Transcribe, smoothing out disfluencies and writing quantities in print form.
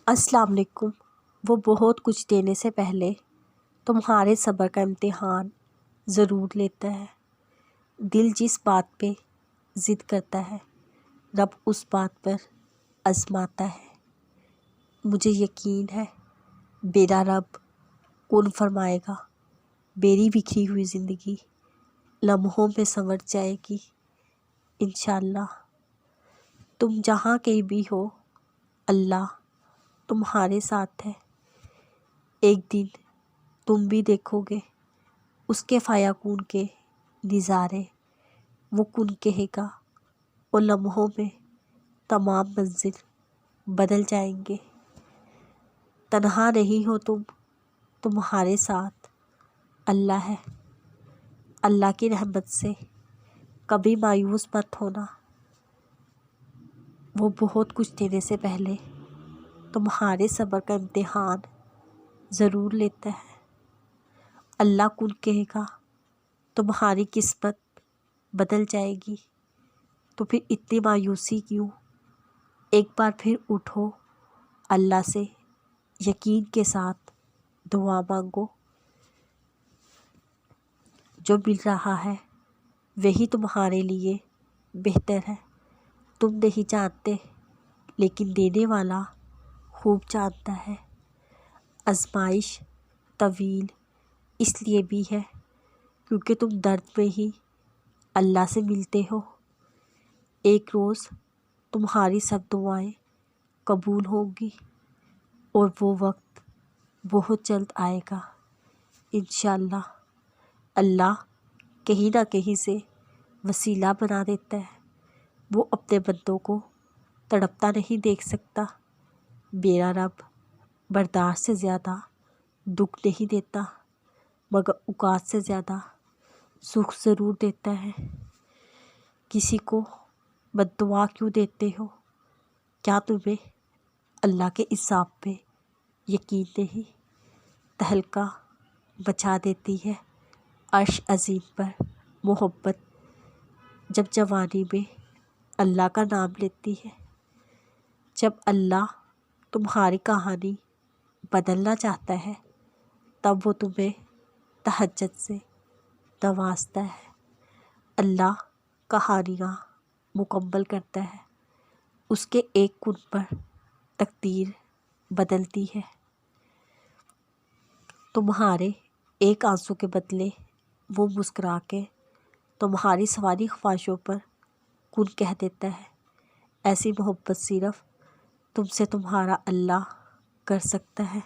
السلام علیکم۔ وہ بہت کچھ دینے سے پہلے تمہارے صبر کا امتحان ضرور لیتا ہے۔ دل جس بات پہ ضد کرتا ہے رب اس بات پر آزماتا ہے۔ مجھے یقین ہے میرا رب کون فرمائے گا، میری بکھری ہوئی زندگی لمحوں میں سنور جائے گی انشاءاللہ۔ تم جہاں کہیں بھی ہو اللہ تمہارے ساتھ ہے۔ ایک دن تم بھی دیکھو گے اس کے فیکون کے نظارے، وہ کن کہے گا اور لمحوں میں تمام منزل بدل جائیں گے۔ تنہا نہیں ہو تم، تمہارے ساتھ اللہ ہے۔ اللہ کی رحمت سے کبھی مایوس مت ہونا، وہ بہت کچھ دینے سے پہلے تمہارے صبر کا امتحان ضرور لیتا ہے۔ اللہ کن کہے گا تمہاری قسمت بدل جائے گی، تو پھر اتنی مایوسی کیوں؟ ایک بار پھر اٹھو، اللہ سے یقین کے ساتھ دعا مانگو۔ جو مل رہا ہے وہی تمہارے لیے بہتر ہے۔ تم نہیں جانتے لیکن دینے والا خوب جانتا ہے۔ آزمائش طویل اس لیے بھی ہے کیونکہ تم درد میں ہی اللہ سے ملتے ہو۔ ایک روز تمہاری سب دعائیں قبول ہوں گی اور وہ وقت بہت جلد آئے گا انشاءاللہ۔ اللہ کہیں نہ کہیں سے وسیلہ بنا دیتا ہے۔ وہ اپنے بندوں کو تڑپتا نہیں دیکھ سکتا۔ میرا رب برداشت سے زیادہ دکھ نہیں دیتا، مگر اوقات سے زیادہ سکھ ضرور دیتا ہے۔ کسی کو بد دعا کیوں دیتے ہو؟ کیا تمہیں اللہ کے انصاف پہ یقین نہیں؟ تہلکہ بچا دیتی ہے عرش عظیم پر محبت جب جوانی میں اللہ کا نام لیتی ہے۔ جب اللہ تمہاری کہانی بدلنا چاہتا ہے تب وہ تمہیں تہجد سے نوازتا ہے۔ اللہ کہانیاں مکمل کرتا ہے، اس کے ایک کن پر تقدیر بدلتی ہے۔ تمہارے ایک آنسو کے بدلے وہ مسکرا کے تمہاری ساری خواہشوں پر کن کہہ دیتا ہے۔ ایسی محبت صرف تم سے تمہارا اللہ کر سکتا ہے۔